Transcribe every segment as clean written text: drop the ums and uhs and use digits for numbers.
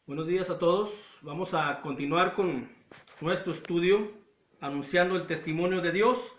Buenos días a todos. Vamos a continuar con nuestro estudio anunciando el testimonio de Dios.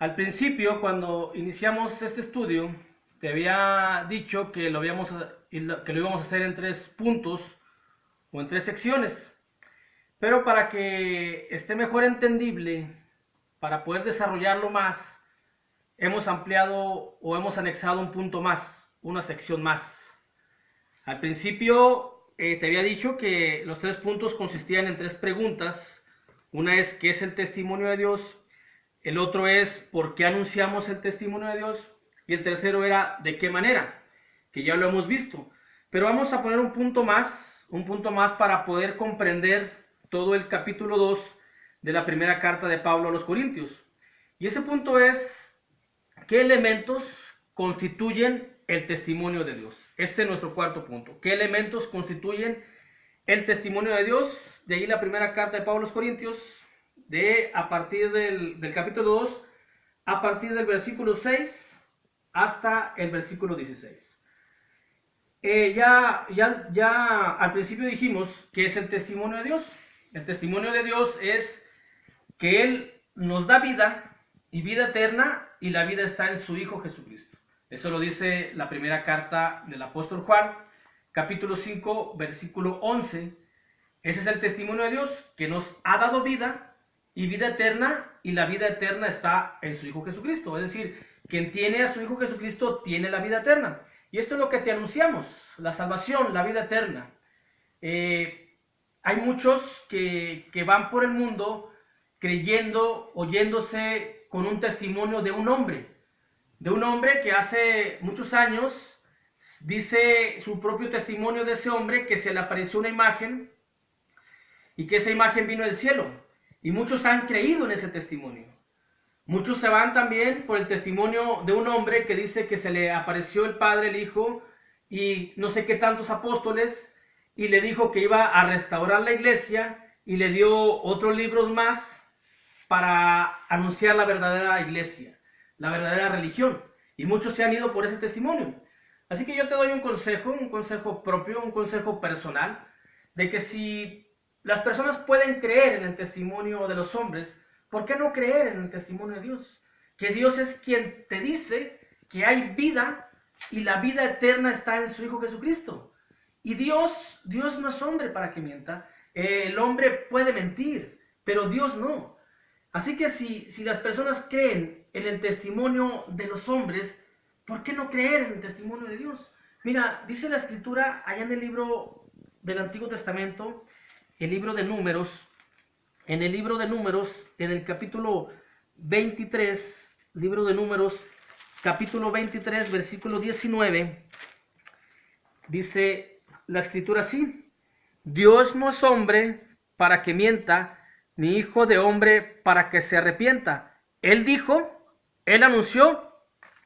Al principio, cuando iniciamos este estudio, te había dicho que lo íbamos a hacer en 3 puntos o en 3 secciones. Pero para que esté mejor entendible, para poder desarrollarlo más, hemos ampliado o hemos anexado un punto más, una sección más. Al principio te había dicho que los 3 puntos consistían en 3 preguntas. Una es ¿qué es el testimonio de Dios? El otro es ¿por qué anunciamos el testimonio de Dios? Y el tercero era ¿de qué manera? Que ya lo hemos visto. Pero vamos a poner un punto más para poder comprender todo el capítulo 2 de la primera carta de Pablo a los Corintios. Y ese punto es ¿qué elementos constituyen el testimonio de Dios? Este es nuestro cuarto punto. ¿Qué elementos constituyen el testimonio de Dios? De ahí la primera carta de Pablo a los Corintios, a partir del capítulo 2, a partir del versículo 6 hasta el versículo 16. Ya al principio dijimos que es el testimonio de Dios. El testimonio de Dios es que Él nos da vida y vida eterna, y la vida está en su Hijo Jesucristo. Eso lo dice la primera carta del apóstol Juan, capítulo 5, versículo 11. Ese es el testimonio de Dios, que nos ha dado vida y vida eterna, y la vida eterna está en su Hijo Jesucristo. Es decir, quien tiene a su Hijo Jesucristo tiene la vida eterna. Y esto es lo que te anunciamos, la salvación, la vida eterna. Hay muchos que van por el mundo creyendo, oyéndose con un testimonio de un hombre que hace muchos años dice su propio testimonio de ese hombre, que se le apareció una imagen y que esa imagen vino del cielo. Y muchos han creído en ese testimonio. Muchos se van también por el testimonio de un hombre que dice que se le apareció el Padre, el Hijo y no sé qué tantos apóstoles, y le dijo que iba a restaurar la iglesia, y le dio otros libros más para anunciar la verdadera iglesia, la verdadera religión. Y muchos se han ido por ese testimonio. Así que yo te doy un consejo propio, un consejo personal, de que si las personas pueden creer en el testimonio de los hombres, ¿por qué no creer en el testimonio de Dios? Que Dios es quien te dice que hay vida y la vida eterna está en su Hijo Jesucristo. Y Dios no es hombre para que mienta. El hombre puede mentir, pero Dios no. Así que si las personas creen en el testimonio de los hombres, ¿por qué no creer en el testimonio de Dios? Mira, dice la Escritura allá en el libro del Antiguo Testamento, el libro de Números, en el capítulo 23, libro de Números, capítulo 23, versículo 19, dice la Escritura así: Dios no es hombre para que mienta, ni hijo de hombre para que se arrepienta. Él dijo, él anunció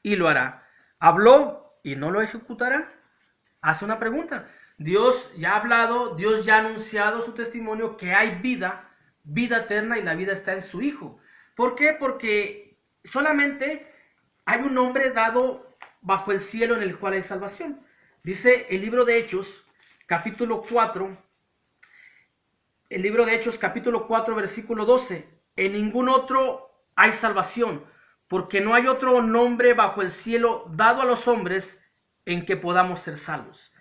y lo hará. Habló y no lo ejecutará. Hace una pregunta. Dios ya ha hablado, Dios ya ha anunciado su testimonio, que hay vida, vida eterna, y la vida está en su Hijo. ¿Por qué? Porque solamente hay un nombre dado bajo el cielo en el cual hay salvación. Dice el libro de Hechos, capítulo 4, versículo 12. En ningún otro hay salvación, porque no hay otro nombre bajo el cielo dado a los hombres en que podamos ser salvos.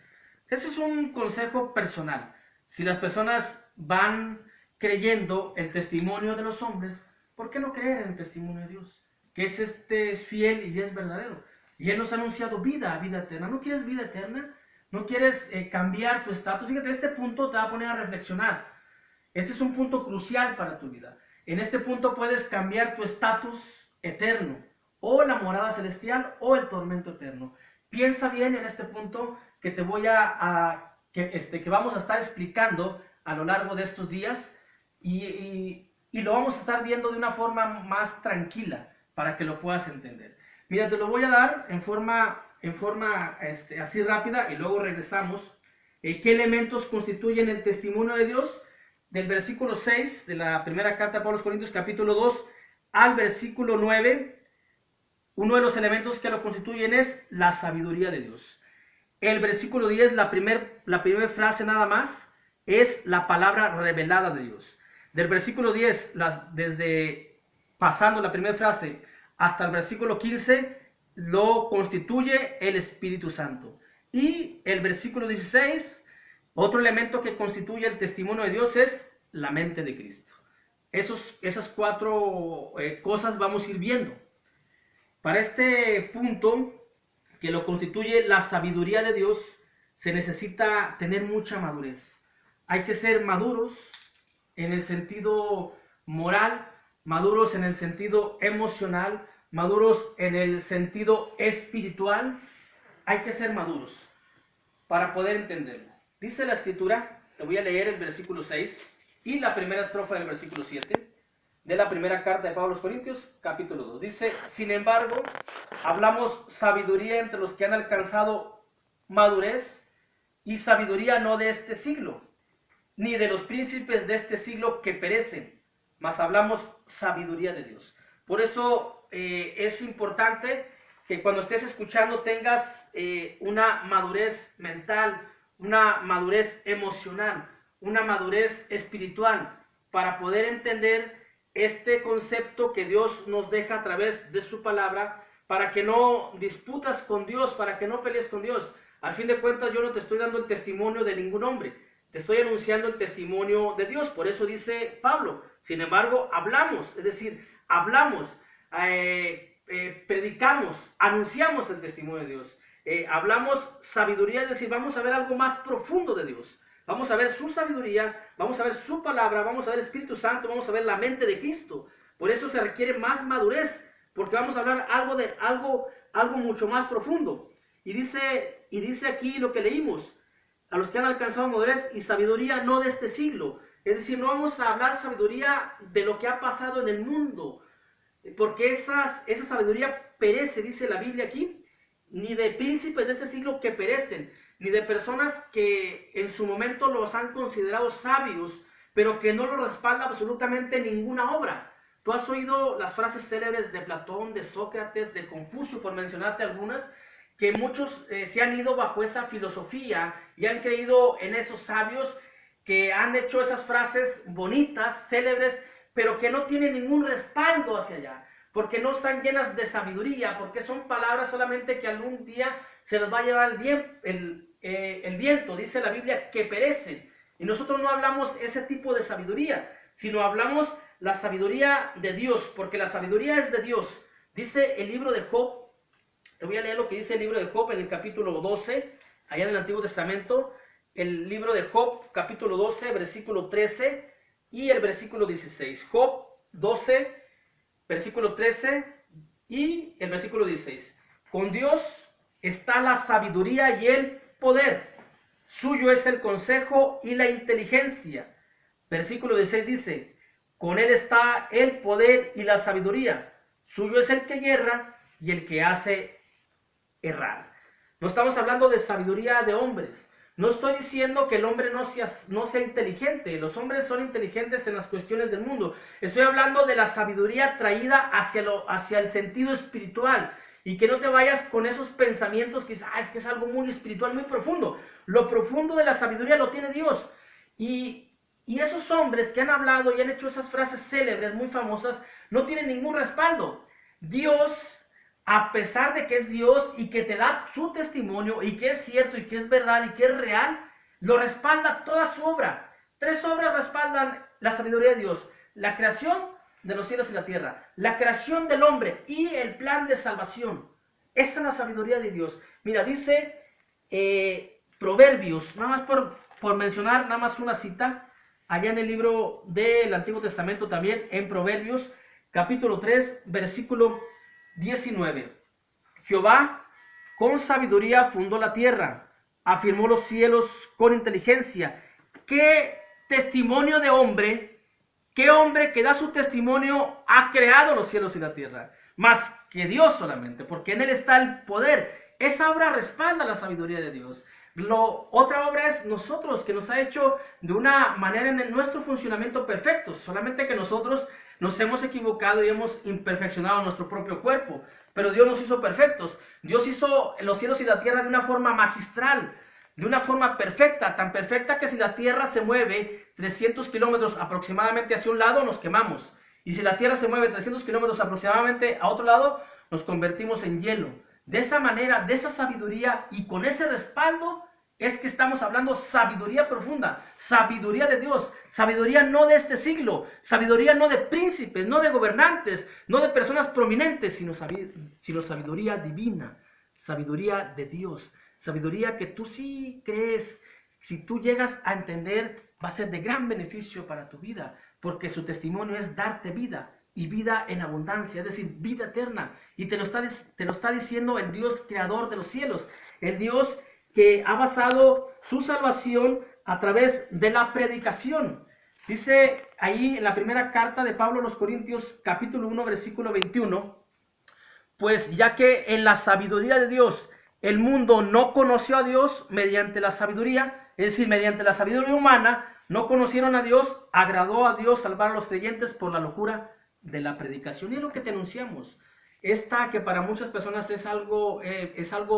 Ese es un consejo personal. Si las personas van creyendo el testimonio de los hombres, ¿por qué no creer en el testimonio de Dios? Que es fiel y es verdadero. Y Él nos ha anunciado vida eterna. ¿No quieres vida eterna? ¿No quieres cambiar tu estatus? Fíjate, este punto te va a poner a reflexionar. Este es un punto crucial para tu vida. En este punto puedes cambiar tu estatus eterno, o la morada celestial, o el tormento eterno. Piensa bien en este punto que te voy que vamos a estar explicando a lo largo de estos días, y lo vamos a estar viendo de una forma más tranquila para que lo puedas entender. Mira, te lo voy a dar en forma así rápida, y luego regresamos. ¿Qué elementos constituyen el testimonio de Dios? Del versículo 6 de la primera carta de Pablo a los Corintios, capítulo 2, al versículo 9, uno de los elementos que lo constituyen es la sabiduría de Dios. el versículo 10, la primera frase nada más, es la palabra revelada de Dios. Del versículo 10, desde pasando la primera frase hasta el versículo 15, lo constituye el Espíritu Santo. Y el versículo 16, otro elemento que constituye el testimonio de Dios es la mente de Cristo. Esas cuatro cosas vamos a ir viendo. Para este punto, que lo constituye la sabiduría de Dios, se necesita tener mucha madurez. Hay que ser maduros en el sentido moral, maduros en el sentido emocional, maduros en el sentido espiritual. Hay que ser maduros para poder entenderlo. Dice la Escritura, te voy a leer el versículo 6 y la primera estrofa del versículo 7 de la primera carta de Pablo a los Corintios, capítulo 2. Dice, sin embargo, hablamos sabiduría entre los que han alcanzado madurez, y sabiduría no de este siglo, ni de los príncipes de este siglo que perecen, mas hablamos sabiduría de Dios. Por eso es importante que cuando estés escuchando tengas una madurez mental, una madurez emocional, una madurez espiritual, para poder entender este concepto que Dios nos deja a través de su palabra, para que no disputas con Dios, para que no pelees con Dios. Al fin de cuentas, yo no te estoy dando el testimonio de ningún hombre, te estoy anunciando el testimonio de Dios. Por eso dice Pablo, sin embargo, hablamos, es decir, hablamos, predicamos, anunciamos el testimonio de Dios. Hablamos sabiduría, es decir, vamos a ver algo más profundo de Dios. Vamos a ver su sabiduría, vamos a ver su palabra, vamos a ver el Espíritu Santo, vamos a ver la mente de Cristo. Por eso se requiere más madurez, porque vamos a hablar algo mucho más profundo. Y dice aquí lo que leímos, a los que han alcanzado madurez y sabiduría no de este siglo. Es decir, no vamos a hablar sabiduría de lo que ha pasado en el mundo, porque esa sabiduría perece, dice la Biblia aquí, ni de príncipes de este siglo que perecen, ni de personas que en su momento los han considerado sabios, pero que no lo respalda absolutamente ninguna obra. Tú has oído las frases célebres de Platón, de Sócrates, de Confucio, por mencionarte algunas, que muchos se han ido bajo esa filosofía y han creído en esos sabios que han hecho esas frases bonitas, célebres, pero que no tienen ningún respaldo hacia allá, porque no están llenas de sabiduría, porque son palabras solamente que algún día se los va a llevar el viento. Dice la Biblia que perecen. Y nosotros no hablamos ese tipo de sabiduría, sino hablamos la sabiduría de Dios, porque la sabiduría es de Dios. Dice el libro de Job, te voy a leer lo que dice el libro de Job en el capítulo 12, allá en el Antiguo Testamento, el libro de Job, capítulo 12, versículo 13 y el versículo 16. Job 12, versículo 13 y el versículo 16. Con Dios está la sabiduría y el poder, suyo es el consejo y la inteligencia. Versículo 16 dice, con él está el poder y la sabiduría, suyo es el que yerra y el que hace errar. No estamos hablando de sabiduría de hombres. No estoy diciendo que el hombre no sea inteligente. Los hombres son inteligentes en las cuestiones del mundo. Estoy hablando de la sabiduría traída hacia el sentido espiritual. Y que no te vayas con esos pensamientos que es que es algo muy espiritual, muy profundo. Lo profundo de la sabiduría lo tiene Dios. Y esos hombres que han hablado y han hecho esas frases célebres, muy famosas, no tienen ningún respaldo. Dios, a pesar de que es Dios y que te da su testimonio y que es cierto y que es verdad y que es real, lo respalda toda su obra. 3 obras respaldan la sabiduría de Dios: la creación de los cielos y la tierra, la creación del hombre y el plan de salvación. Esa es la sabiduría de Dios. Mira, dice Proverbios, nada más por mencionar, nada más una cita, allá en el libro del Antiguo Testamento también, en Proverbios, capítulo 3, versículo 19. Jehová con sabiduría fundó la tierra, afirmó los cielos con inteligencia. ¿Qué testimonio de hombre? ¿Qué hombre que da su testimonio ha creado los cielos y la tierra? Más que Dios solamente, porque en él está el poder. Esa obra respalda la sabiduría de Dios. Otra obra es nosotros, que nos ha hecho de una manera en nuestro funcionamiento perfecto, solamente que nosotros nos hemos equivocado y hemos imperfeccionado nuestro propio cuerpo, pero Dios nos hizo perfectos. Dios hizo los cielos y la tierra de una forma magistral, de una forma perfecta, tan perfecta que si la tierra se mueve 300 kilómetros aproximadamente hacia un lado, nos quemamos. Y si la tierra se mueve 300 kilómetros aproximadamente a otro lado, nos convertimos en hielo. De esa manera, de esa sabiduría y con ese respaldo, es que estamos hablando sabiduría profunda, sabiduría de Dios, sabiduría no de este siglo, sabiduría no de príncipes, no de gobernantes, no de personas prominentes, sino sabiduría divina, sabiduría de Dios, sabiduría que tú sí crees, si tú llegas a entender, va a ser de gran beneficio para tu vida, porque su testimonio es darte vida y vida en abundancia, es decir, vida eterna. Y te lo está diciendo el Dios creador de los cielos, el Dios que ha basado su salvación a través de la predicación. Dice ahí en la primera carta de Pablo a los Corintios, capítulo 1, versículo 21, pues ya que en la sabiduría de Dios el mundo no conoció a Dios mediante la sabiduría, es decir, mediante la sabiduría humana, no conocieron a Dios, agradó a Dios salvar a los creyentes por la locura de la predicación. Y es lo que te anunciamos. Esta que para muchas personas es algo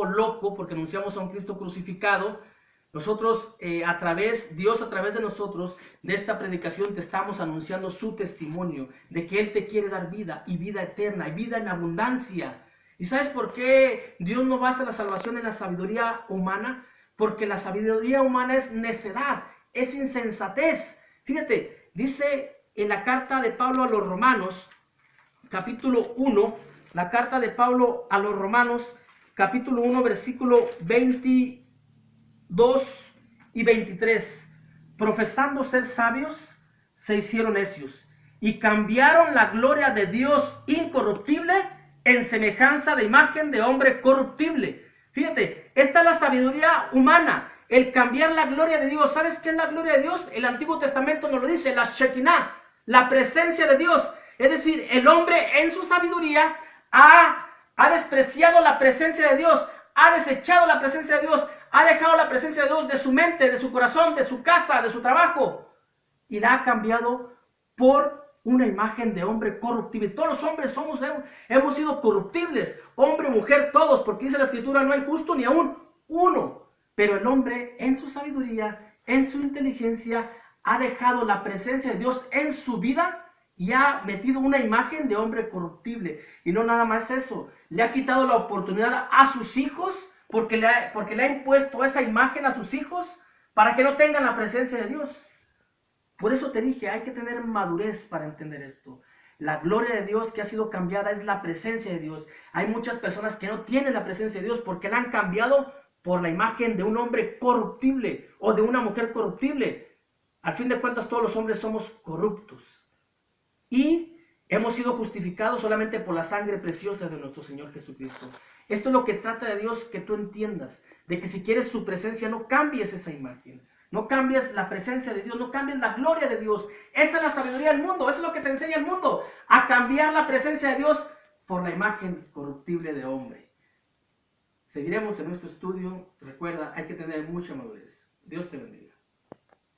loco, porque anunciamos a un Cristo crucificado. Nosotros, Dios a través de nosotros, de esta predicación, te estamos anunciando su testimonio, de que Él te quiere dar vida, y vida eterna, y vida en abundancia. ¿Y sabes por qué Dios no basa la salvación en la sabiduría humana? Porque la sabiduría humana es necedad, es insensatez. Fíjate, dice en la carta de Pablo a los Romanos, capítulo 1, la carta de Pablo a los Romanos, capítulo 1, versículo 22 y 23. Profesando ser sabios, se hicieron necios y cambiaron la gloria de Dios incorruptible en semejanza de imagen de hombre corruptible. Fíjate, esta es la sabiduría humana, el cambiar la gloria de Dios. ¿Sabes qué es la gloria de Dios? El Antiguo Testamento nos lo dice, la Shekinah, la presencia de Dios. Es decir, el hombre en su sabiduría ha despreciado la presencia de Dios, ha desechado la presencia de Dios, ha dejado la presencia de Dios de su mente, de su corazón, de su casa, de su trabajo, y la ha cambiado por una imagen de hombre corruptible. Todos los hombres hemos sido corruptibles, hombre, mujer, todos, porque dice la Escritura, no hay justo ni aún uno. Pero el hombre en su sabiduría, en su inteligencia, ha dejado la presencia de Dios en su vida y ha metido una imagen de hombre corruptible. Y no nada más eso, le ha quitado la oportunidad a sus hijos, porque le ha impuesto esa imagen a sus hijos para que no tengan la presencia de Dios. Por eso te dije, hay que tener madurez para entender esto. La gloria de Dios que ha sido cambiada es la presencia de Dios. Hay muchas personas que no tienen la presencia de Dios porque la han cambiado por la imagen de un hombre corruptible o de una mujer corruptible. Al fin de cuentas, todos los hombres somos corruptos. Y hemos sido justificados solamente por la sangre preciosa de nuestro Señor Jesucristo. Esto es lo que trata de Dios, que tú entiendas, de que si quieres su presencia, no cambies esa imagen. No cambies la presencia de Dios, no cambies la gloria de Dios. Esa es la sabiduría del mundo, eso es lo que te enseña el mundo, a cambiar la presencia de Dios por la imagen corruptible de hombre. Seguiremos en nuestro estudio. Recuerda, hay que tener mucha madurez. Dios te bendiga.